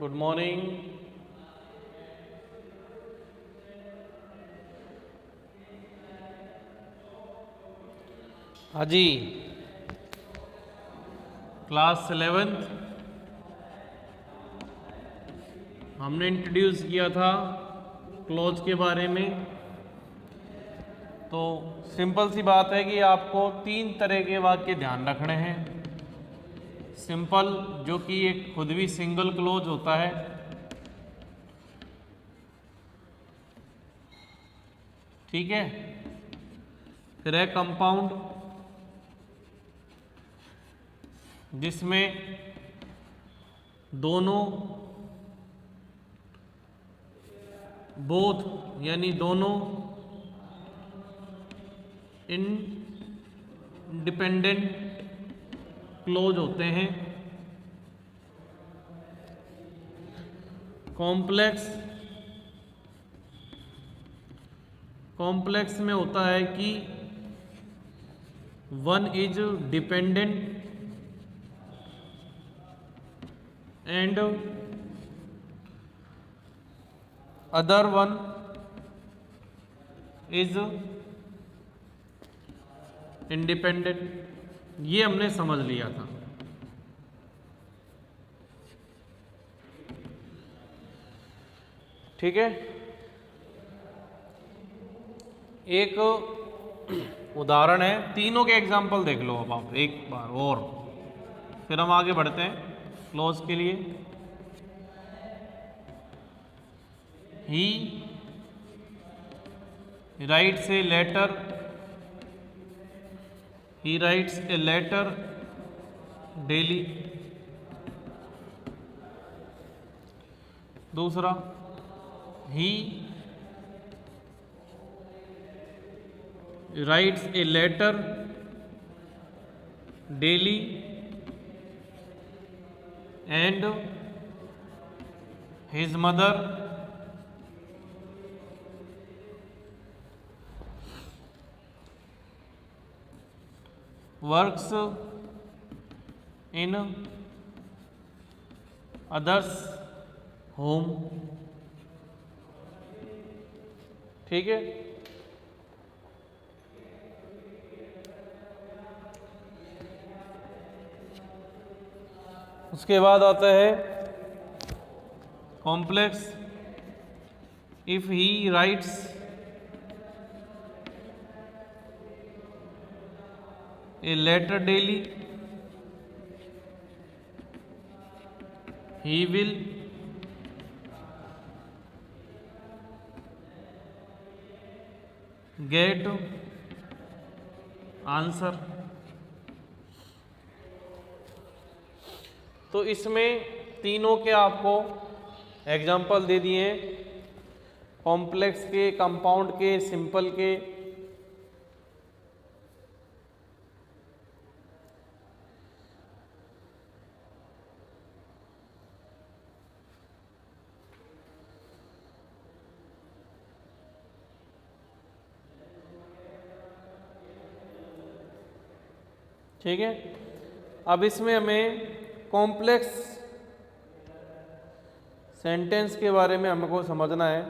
Good morning. हाँ जी, class 11 हमने introduce किया था क्लोज के बारे में। तो सिंपल सी बात है कि आपको 3 तरह के वाक्य ध्यान रखने हैं। सिंपल, जो कि एक खुद भी सिंगल क्लोज होता है। ठीक है। फिर है कंपाउंड, जिसमें दोनों बोथ यानी दोनों इंडिपेंडेंट क्लोज होते हैं। कॉम्प्लेक्स में होता है कि one is dependent and other one is independent. ये हमने समझ लिया था। ठीक है। एक उदाहरण है, तीनों के एग्जाम्पल देख लो अब आप एक बार और, फिर हम आगे बढ़ते हैं क्लोज के लिए। He writes a letter, he writes a letter daily। दूसरा, he writes a letter daily and his mother works in others home। ठीक है। उसके बाद आता है complex, if he rights a letter daily, he will get answer। तो इसमें तीनों के आपको एग्जाम्पल दे दिए हैं, कॉम्प्लेक्स के, कंपाउंड के, सिंपल के। ठीक है। अब इसमें हमें कॉम्प्लेक्स सेंटेंस के बारे में हमको समझना है।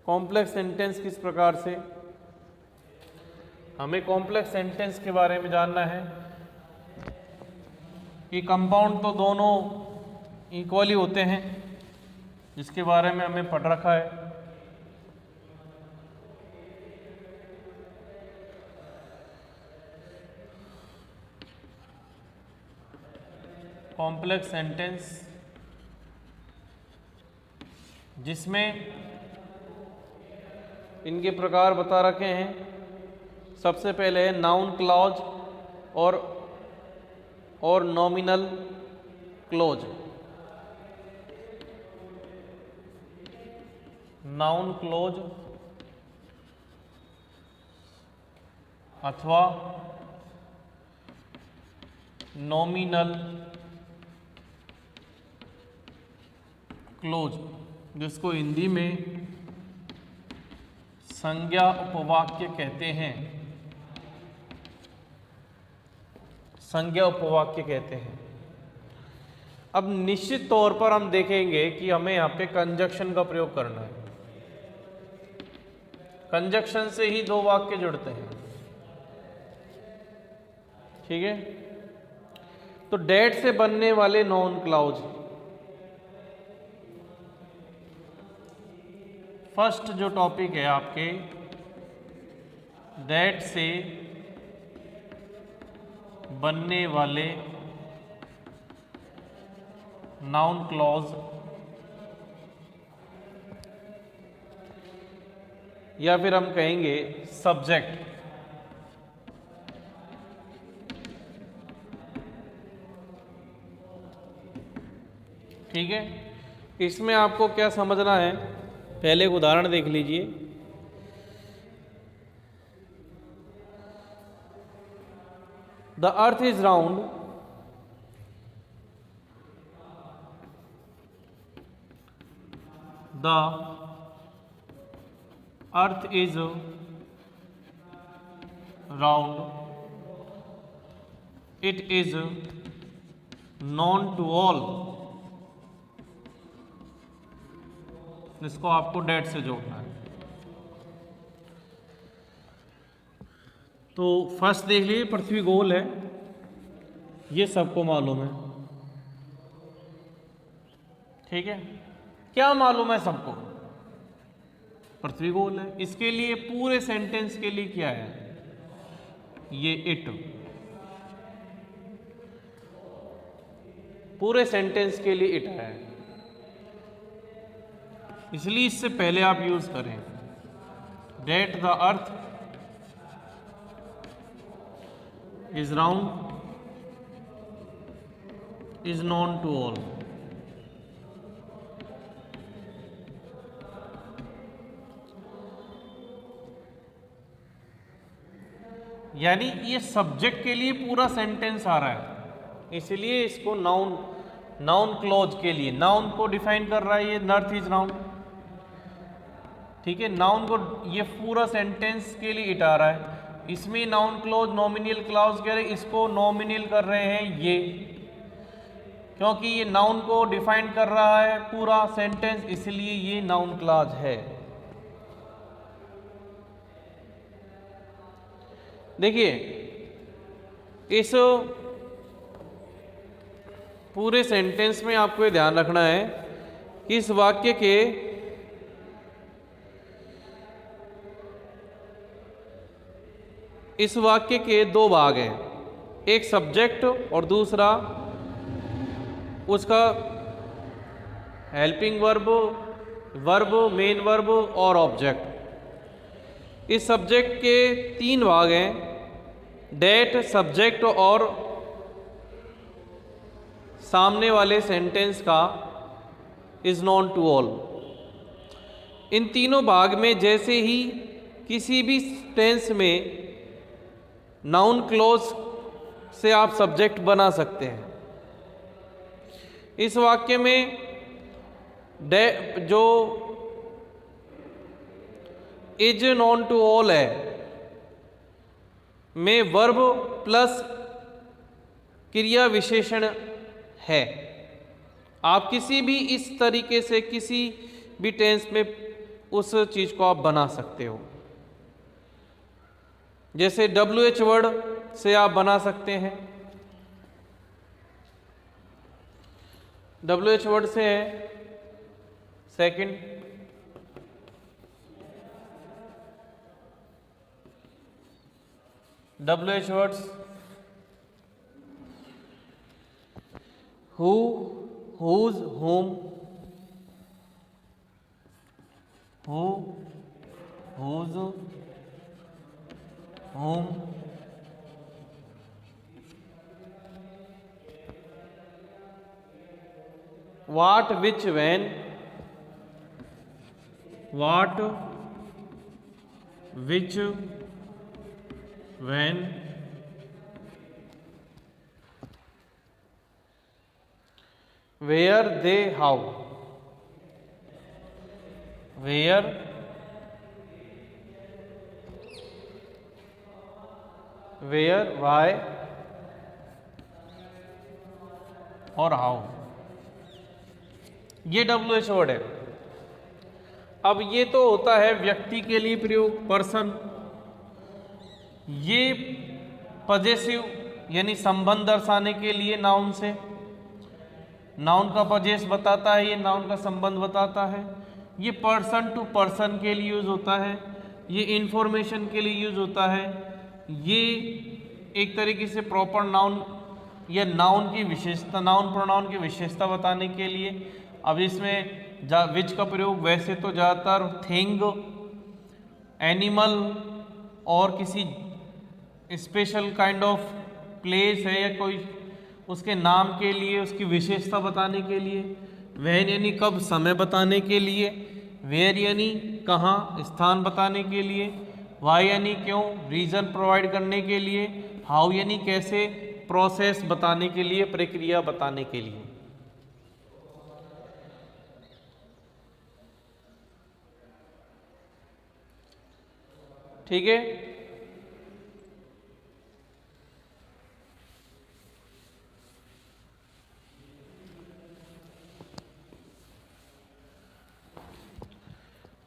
कॉम्प्लेक्स सेंटेंस किस प्रकार से, हमें कॉम्प्लेक्स सेंटेंस के बारे में जानना है कि कंपाउंड तो दोनों इक्वली होते हैं, जिसके बारे में हमें पढ़ रखा है। कॉम्प्लेक्स सेंटेंस जिसमें इनके प्रकार बता रखे हैं। सबसे पहले है नाउन क्लॉज और नॉमिनल क्लोज। नाउन क्लोज अथवा नॉमिनल क्लोज, जिसको हिंदी में संज्ञा उपवाक्य कहते हैं। संज्ञा उपवाक्य कहते हैं। अब निश्चित तौर पर हम देखेंगे कि हमें यहाँ पे कंजक्शन का प्रयोग करना है। कंजक्शन से ही दो वाक्य जुड़ते हैं, ठीक है। तो डेट से बनने वाले नाउन क्लाउज, फर्स्ट जो टॉपिक है आपके, डेट से बनने वाले नाउन क्लॉज या फिर हम कहेंगे सब्जेक्ट, ठीक है। इसमें आपको क्या समझना है, पहले एक उदाहरण देख लीजिए। The earth is round, the earth is round, it is known to all. इसको आपको डेट से जोड़ना है। तो फर्स्ट देख लीजिए, पृथ्वी गोल है, ये सबको मालूम है, ठीक है। क्या मालूम है सबको? पृथ्वी गोल है। इसके लिए पूरे सेंटेंस के लिए क्या है, ये इट, पूरे सेंटेंस के लिए इट है, इसलिए इससे पहले आप यूज करें that the earth is round is known to all. यानी ये सब्जेक्ट के लिए पूरा सेंटेंस आ रहा है, इसलिए इसको नाउन क्लॉज के लिए, नाउन को डिफाइन कर रहा है ये अर्थ इज राउंड, ठीक है। नाउन को ये पूरा सेंटेंस के लिए इट आ रहा है, इसमें नाउन क्लॉज नॉमिनल क्लॉज कह रहे, इसको नॉमिनल कर रहे हैं ये, क्योंकि ये नाउन को डिफाइन कर रहा है पूरा सेंटेंस, इसलिए ये नाउन क्लॉज है। देखिए, इस पूरे सेंटेंस में आपको ये ध्यान रखना है कि इस वाक्य के दो भाग हैं, एक सब्जेक्ट और दूसरा उसका हेल्पिंग वर्ब, मेन वर्ब और ऑब्जेक्ट। इस सब्जेक्ट के तीन भाग हैं, डेट, सब्जेक्ट और सामने वाले सेंटेंस का इज नॉन टू ऑल। इन तीनों भाग में जैसे ही किसी भी टेंस में नाउन क्लॉज से आप सब्जेक्ट बना सकते हैं। इस वाक्य में जो इज नॉन टू ऑल है में वर्ब प्लस क्रिया विशेषण है। आप किसी भी इस तरीके से किसी भी टेंस में उस चीज को आप बना सकते हो। जैसे WH वर्ड से आप बना सकते हैं, WH वर्ड से है second, WH words who, whose, whom, who, whose, whom, what, which, when, what, which, when, where, they, how, where, why, और हाउ, ये WH वर्ड है। अब ये तो होता है व्यक्ति के लिए प्रयोग, पर्सन। ये पजेसिव यानी संबंध दर्शाने के लिए नाउन से, नाउन का पजेस बताता है, ये नाउन का संबंध बताता है। ये पर्सन टू पर्सन के लिए यूज होता है, ये इंफॉर्मेशन के लिए यूज होता है, ये एक तरीके से प्रॉपर नाउन या नाउन की विशेषता, नाउन प्रोनाउन की विशेषता बताने के लिए। अब इसमें विच का प्रयोग वैसे तो ज़्यादातर थिंग, एनिमल और किसी स्पेशल काइंड ऑफ प्लेस है या कोई उसके नाम के लिए, उसकी विशेषता बताने के लिए। व्हेन यानी कब, समय बताने के लिए। वेयर यानी कहाँ, स्थान बताने के लिए। वाई यानी क्यों, रीज़न प्रोवाइड करने के लिए। हाउ यानी कैसे, प्रोसेस बताने के लिए, प्रक्रिया बताने के लिए। ठीक है।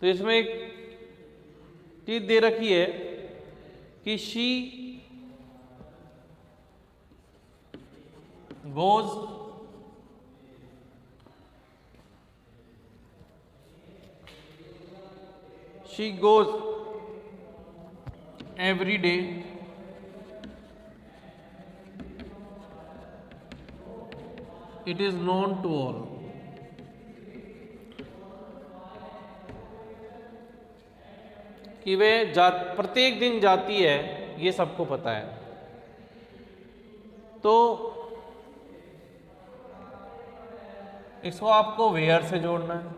तो इसमें एक चीज दे रखी है कि she goes every day it is known to all। कि वे प्रत्येक दिन जाती है, ये सबको पता है। तो इसको आपको वेयर से जोड़ना है।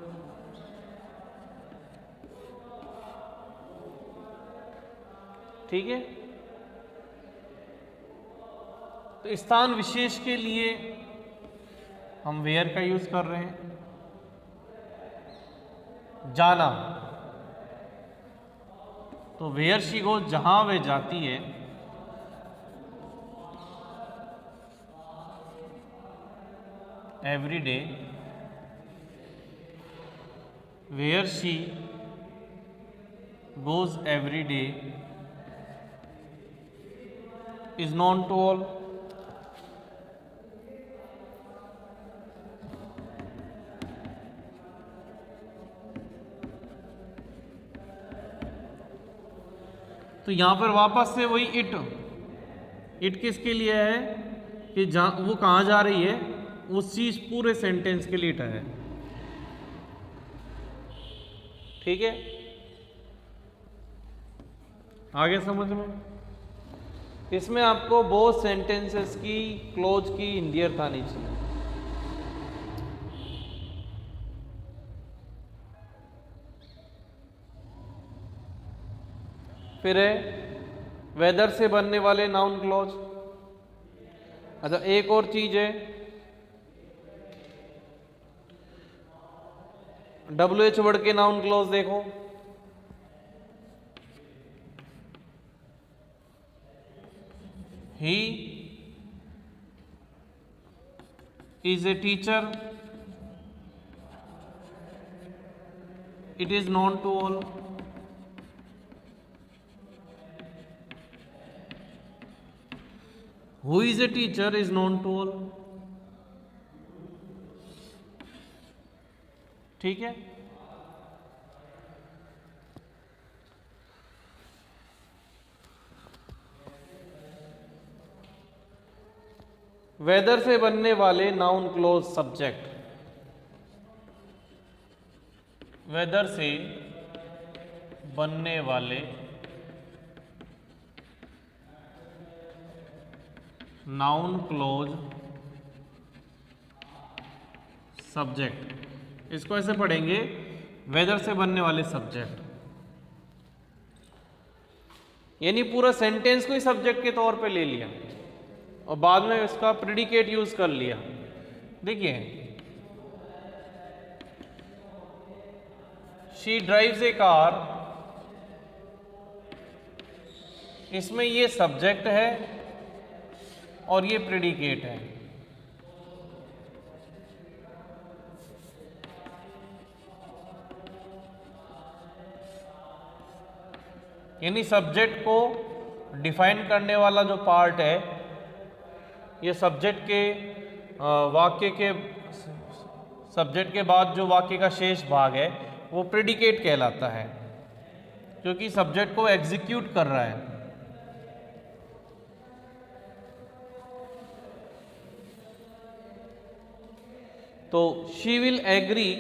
ठीक है। तो स्थान विशेष के लिए हम वेयर का यूज कर रहे हैं। जाना, तो वेयर शी गोज, जहां वे जाती है। Every day, where she goes every day is known to all। तो यहां पर वापस से वही इट किसके लिए है कि जहां वो कहां जा रही है, उस चीज पूरे सेंटेंस के लिए इट है। ठीक है, आगे समझ में। इसमें आपको बहुत सेंटेंसेस की क्लोज की हिंदी अर्थ आनी चाहिए। फिर है वेदर से बनने वाले नाउन क्लॉज। अच्छा, एक और चीज है, WH वर्ड के नाउन क्लॉज देखो। He is a teacher, it is known to all। Who is a teacher is known to all। ठीक है। वेदर से बनने वाले नाउन क्लोज सब्जेक्ट। वेदर से बनने वाले नाउन क्लोज सब्जेक्ट, इसको ऐसे पढ़ेंगे, वेदर से बनने वाले सब्जेक्ट, यानी पूरा सेंटेंस को ही सब्जेक्ट के तौर पे ले लिया और बाद में इसका प्रेडिकेट यूज कर लिया। देखिए, शी ड्राइव्स ए कार, इसमें ये सब्जेक्ट है और ये प्रेडिकेट है। यानी सब्जेक्ट को डिफाइन करने वाला जो पार्ट है, ये सब्जेक्ट के वाक्य के सब्जेक्ट के बाद जो वाक्य का शेष भाग है वो प्रेडिकेट कहलाता है, क्योंकि सब्जेक्ट को एग्जीक्यूट कर रहा है। तो she will agree,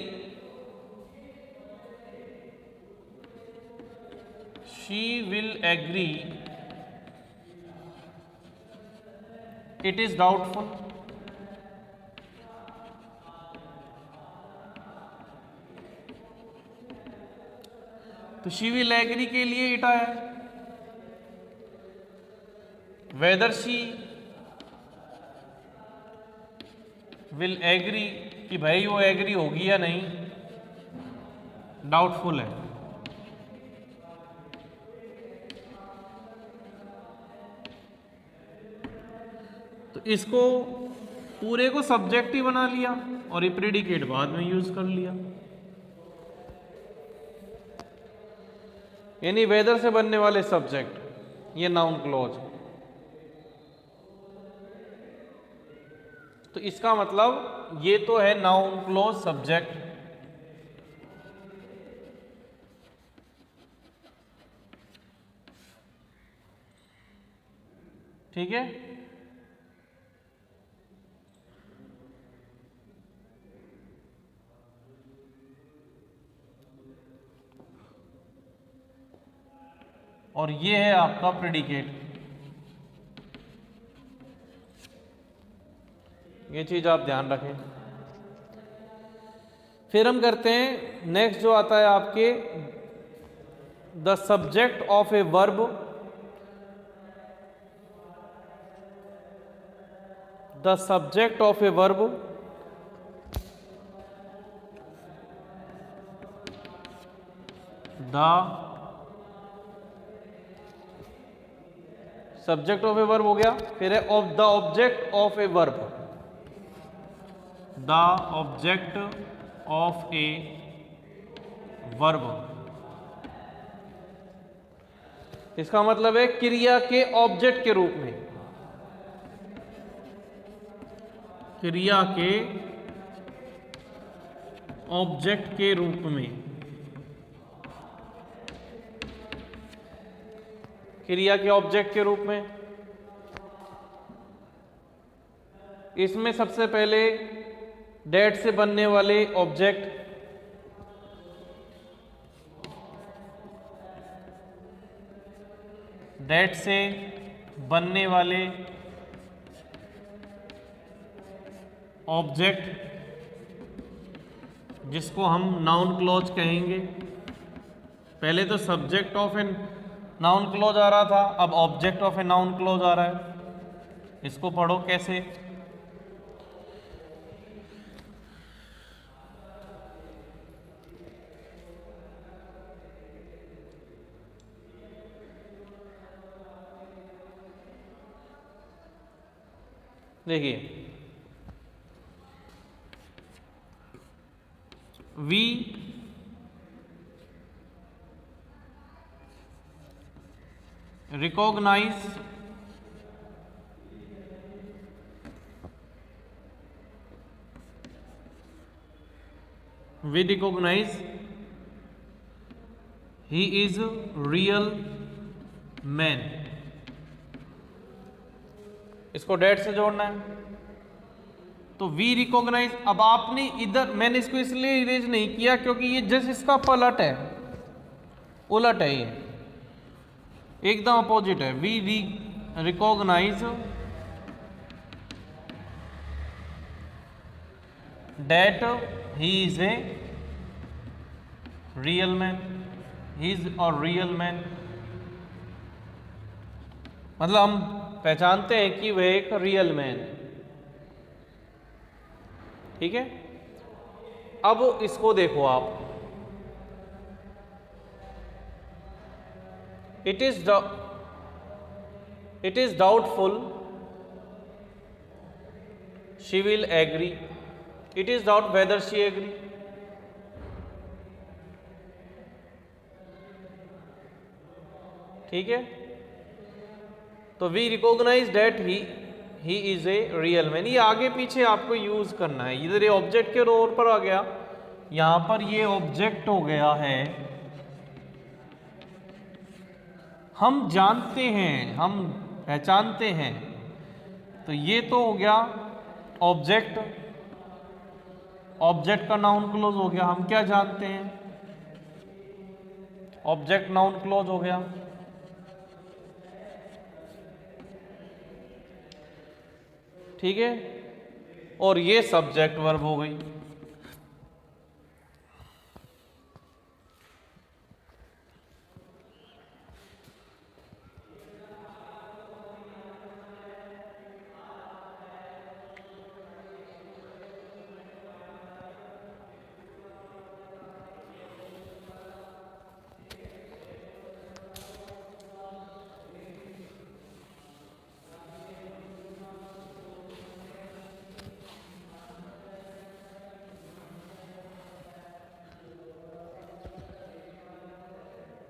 she will agree, it is doubtful, तो शी विल एग्री के लिए इट आया। वेदर शी विल एग्री, कि भाई वो एग्री होगी या नहीं, डाउटफुल है। तो इसको पूरे को सब्जेक्ट ही बना लिया और ये प्रेडिकेट बाद में यूज कर लिया। यानी वेदर से बनने वाले सब्जेक्ट, ये नाउन क्लॉज। तो इसका मतलब ये तो है नाउन क्लॉज सब्जेक्ट, ठीक है। और ये है आपका प्रेडिकेट। ये चीज आप ध्यान रखें। फिर हम करते हैं नेक्स्ट, जो आता है आपके the subject of a verb, the subject of a verb the subject of a verb हो गया। फिर है of the object of a verb, the object of a verb. इसका मतलब है क्रिया के ऑब्जेक्ट के रूप में, क्रिया के ऑब्जेक्ट के रूप में, क्रिया के ऑब्जेक्ट के रूप में। इसमें सबसे पहले डेट से बनने वाले ऑब्जेक्ट, डेट से बनने वाले ऑब्जेक्ट, जिसको हम नाउन क्लॉज कहेंगे। पहले तो subject of a noun clause आ रहा था, अब object of a noun clause आ रहा है। इसको पढ़ो कैसे। देखिए, we recognize he is real man। इसको डेट से जोड़ना है, तो वी रिकॉग्नाइज। अब आपने इधर, मैंने इसको इसलिए इरेज नहीं किया क्योंकि ये जस्ट इसका पलट है, उलट है, ये एकदम अपोजिट है। We recognise that he is a real man, he is a real man. मतलब हम पहचानते हैं कि वह एक रियल मैन है, ठीक है। अब इसको देखो आप, it is doubtful she will agree, it is doubt whether she agree. ठीक है। तो we recognise that he is a real man. ये आगे पीछे आपको यूज करना है। इधर ये ऑब्जेक्ट के तौर पर आ गया, यहां पर ये ऑब्जेक्ट हो गया है। हम जानते हैं, हम पहचानते हैं, तो ये तो हो गया ऑब्जेक्ट। ऑब्जेक्ट का नाउन क्लोज हो गया। हम क्या जानते हैं? ऑब्जेक्ट नाउन क्लोज हो गया। ठीक है। और ये सब्जेक्ट वर्ब हो गई।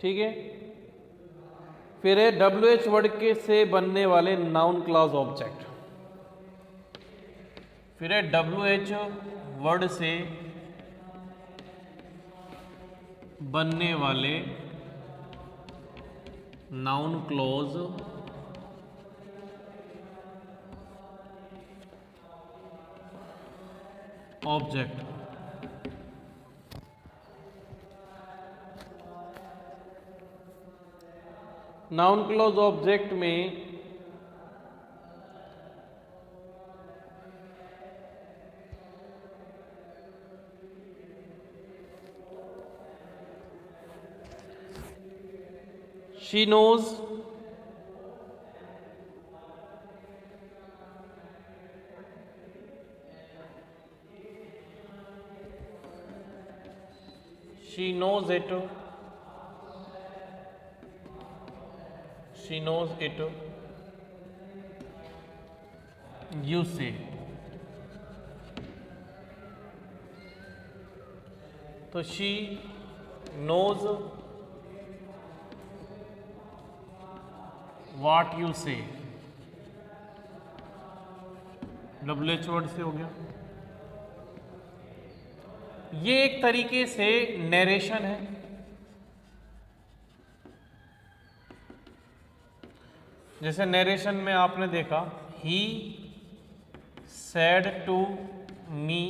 ठीक है। फिर है WH वर्ड के से बनने वाले नाउन क्लॉज ऑब्जेक्ट। फिर है WH वर्ड से बनने वाले noun clause object. Noun clause object में she knows, she knows it, she knows it, you say. तो she knows what you say, WH word से हो गया। ये एक तरीके से नरेशन है। जैसे नरेशन में आपने देखा, he said to me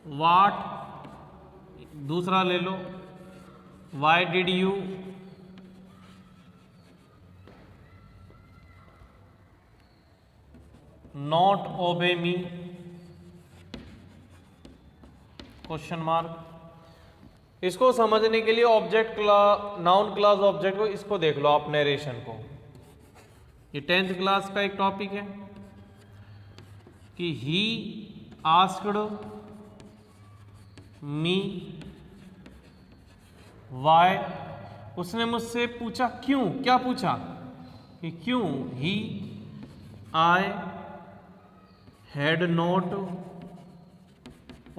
what, दूसरा ले लो, why did you not obey me, question mark. इसको समझने के लिए ऑब्जेक्ट नाउन क्लास ऑब्जेक्ट को इसको देख लो आप, नरेशन को। ये 10th क्लास का एक टॉपिक है कि ही आस्क्ड मी वाई, उसने मुझसे पूछा क्यों। क्या पूछा? कि क्यों। He I had not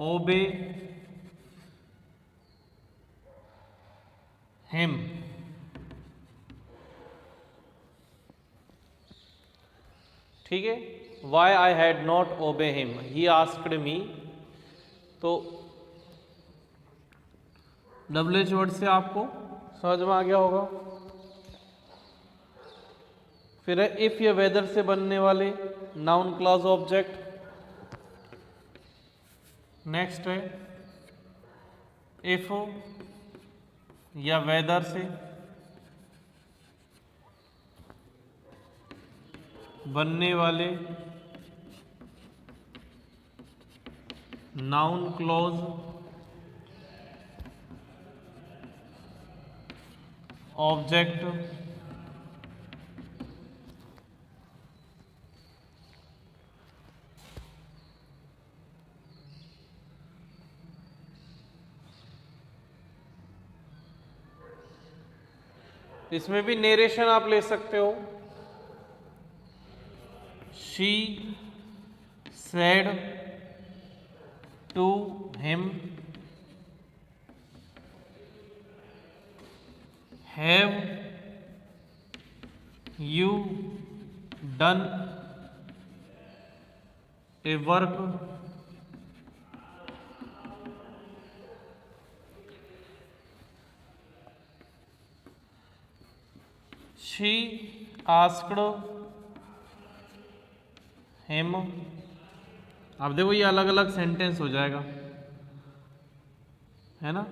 obey him. ठीक है। Why I had not obey him, he asked me. तो WH वर्ड से आपको समझ में आ गया होगा। फिर है इफ या वेदर से बनने वाले नाउन क्लॉज ऑब्जेक्ट। नेक्स्ट है इफ या वेदर से बनने वाले नाउन क्लॉज ऑब्जेक्ट। इसमें भी नेरेशन आप ले सकते हो। She said to him have you done a work, she asked him. अब देखो ये अलग अलग सेंटेंस हो जाएगा, है ना,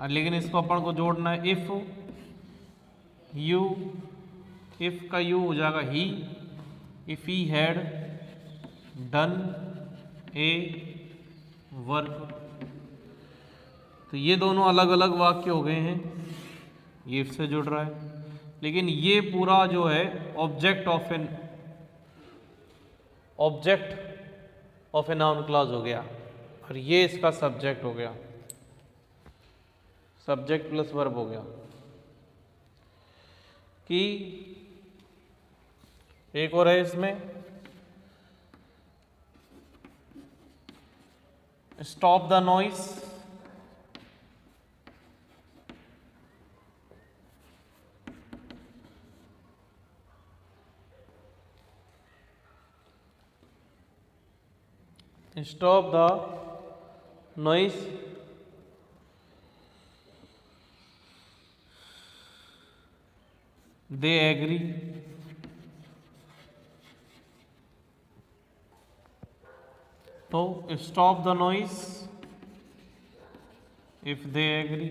लेकिन इसको अपन को जोड़ना है। इफ यू, इफ का यू हो जाएगा he, if he had done a work. तो ये दोनों अलग अलग वाक्य हो गए हैं, ये इफ से जुड़ रहा है, लेकिन ये पूरा जो है object of a noun clause हो गया, और ये इसका सब्जेक्ट हो गया, सब्जेक्ट प्लस वर्ब हो गया। कि एक और है इसमें, stop the noise, stop the noise, they agree, तो stop the noise if they agree.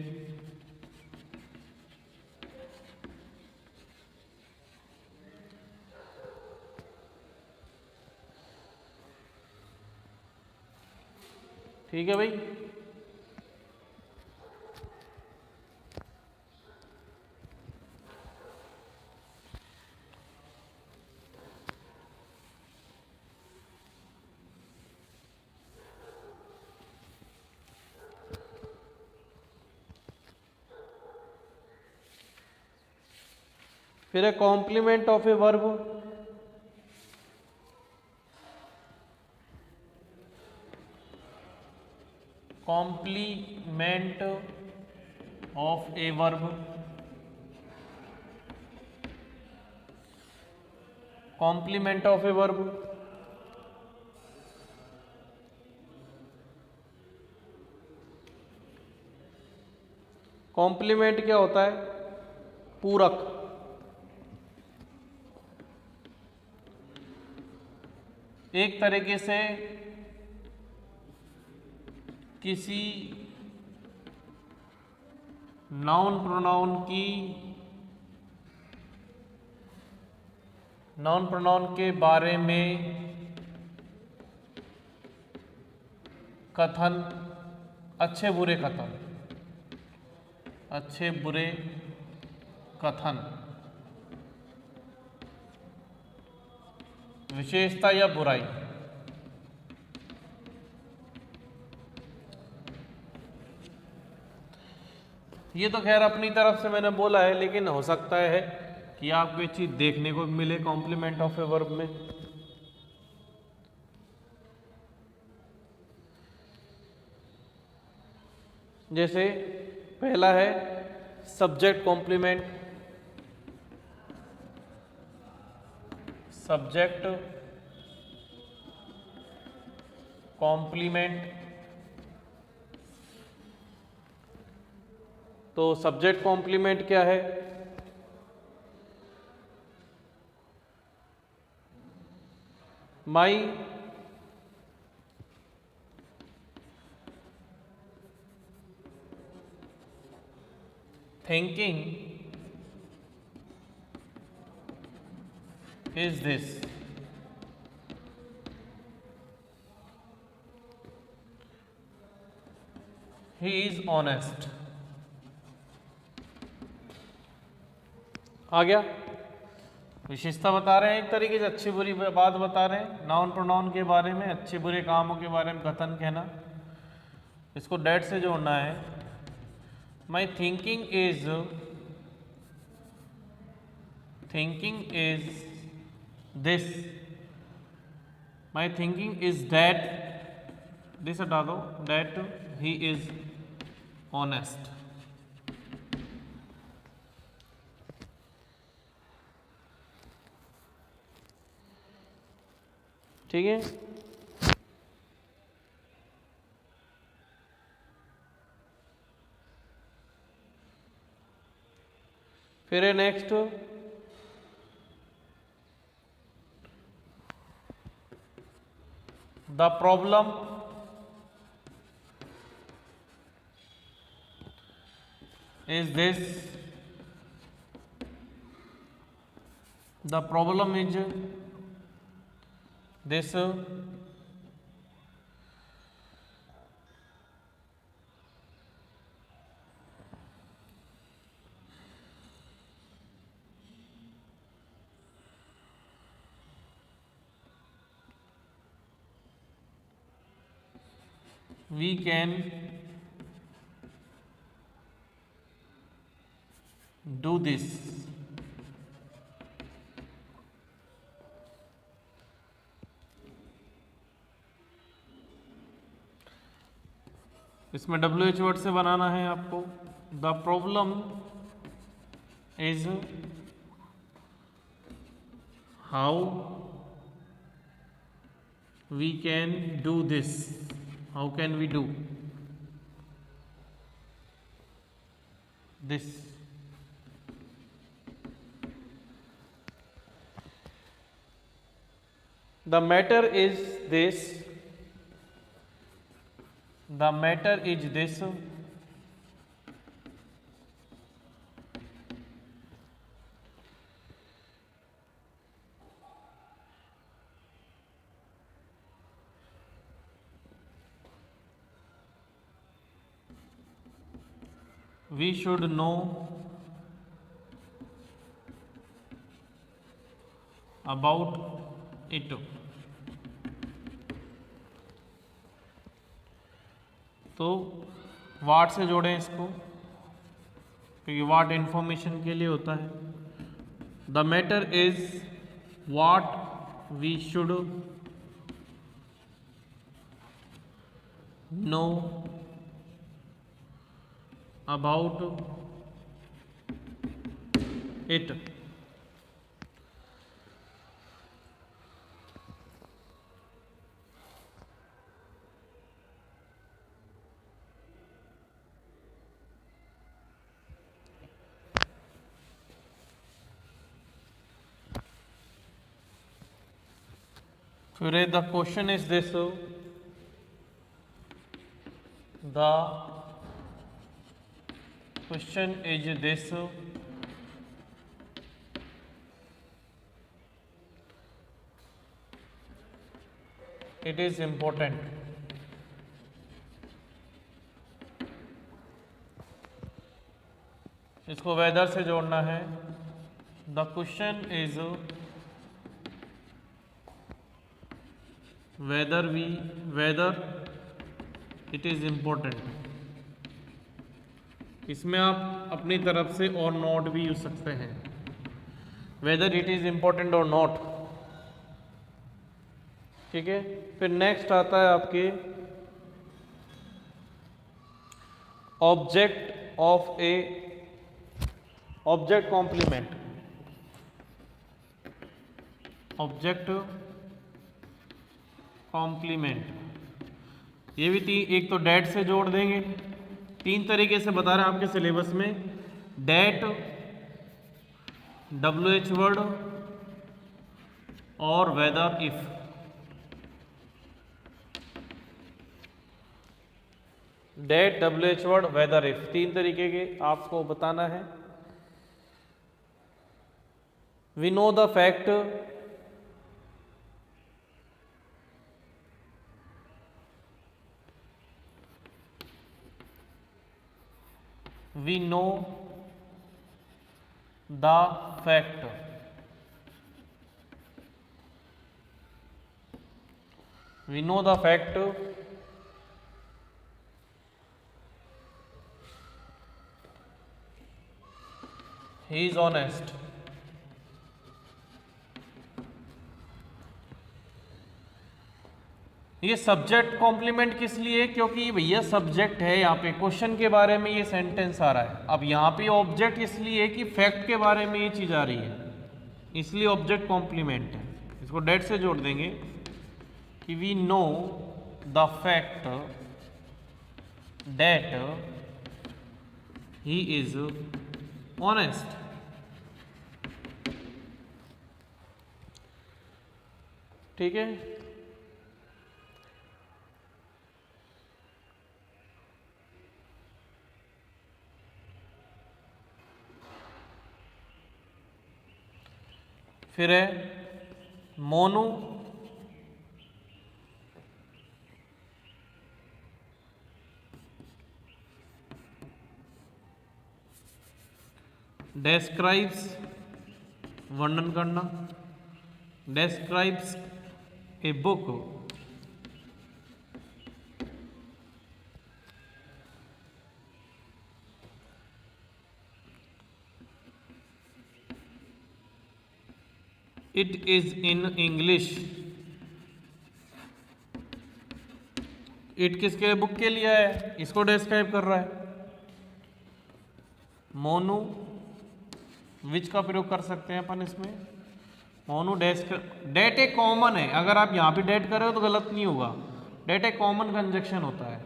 ठीक है भाई। फिर है complement of a verb. Complement of a verb, complement of a verb, complement क्या होता है? पूरक। एक तरीके से किसी नाउन प्रोनाउन के बारे में कथन, अच्छे बुरे कथन, अच्छे बुरे कथन, विशेषता या बुराई। ये तो खैर अपनी तरफ से मैंने बोला है, लेकिन हो सकता है कि आपको ये चीज देखने को मिले कॉम्प्लीमेंट ऑफ ए वर्ब में। जैसे पहला है सब्जेक्ट कॉम्प्लीमेंट, सब्जेक्ट कॉम्प्लीमेंट। तो सब्जेक्ट कॉम्प्लीमेंट क्या है? My thinking is this, he is honest. आ गया? विशेषता बता रहे हैं, एक तरीके से अच्छी बुरी बात बता रहे हैं, नाउन प्रोनाउन के बारे में, अच्छे बुरे कामों के बारे में कथन कहना। इसको डेट से जोड़ना है। My thinking is this, my thinking is that, this हटा दो, दैट ही इज ऑनेस्ट। ठीक है। फिर है next, the problem is this, the problem is this, we can do this, इसमें WH वर्ड से बनाना है आपको। The problem is how we can do this, how can we do this. The matter is this, the matter is this, we should know about it। तो वाट से जोड़ें इसको, क्योंकि वाट इंफॉर्मेशन के लिए होता है। The matter is what we should know about it. फिर the question is this, the question is this, it is important. इसको वेदर से जोड़ना है। The question is whether it is important। इसमें आप अपनी तरफ से और नॉट भी यूज सकते हैं, whether it is important or not। ठीक है। फिर नेक्स्ट आता है आपके object of a object complement. Object complement, ये भी एक तो डेट से जोड़ देंगे। 3 तरीके से बता रहे हैं आपके सिलेबस में, डेट, WH वर्ड और whether if. That, WH word, whether if, 3 तरीके के आपको बताना है। We know the fact, we know the fact, we know the fact, he is honest। ये सब्जेक्ट कॉम्प्लीमेंट किस लिए? क्योंकि भैया सब्जेक्ट है, यहाँ पे क्वेश्चन के बारे में ये सेंटेंस आ रहा है। अब यहाँ पे ऑब्जेक्ट इसलिए कि फैक्ट के बारे में ये चीज़ आ रही है, इसलिए ऑब्जेक्ट कॉम्प्लीमेंट है। इसको डेट से जोड़ देंगे। कि we know the fact that he is honest. ठीक है, फिर है मोनू describes वर्णन करना, describes a book it is in English। It किसके बुक के लिए है, इसको डिस्क्राइब कर रहा है। मोनू विच का प्रयोग कर सकते हैं अपन इसमें, मोनू डेट एक कॉमन है, अगर आप यहां पे डेट कर रहे हो तो गलत नहीं होगा, डेट एक कॉमन कंजक्शन होता है।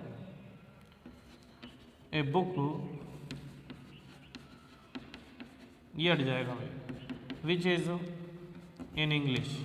ए बुक, ये हट जाएगा भाई, विच इज इन इंग्लिश।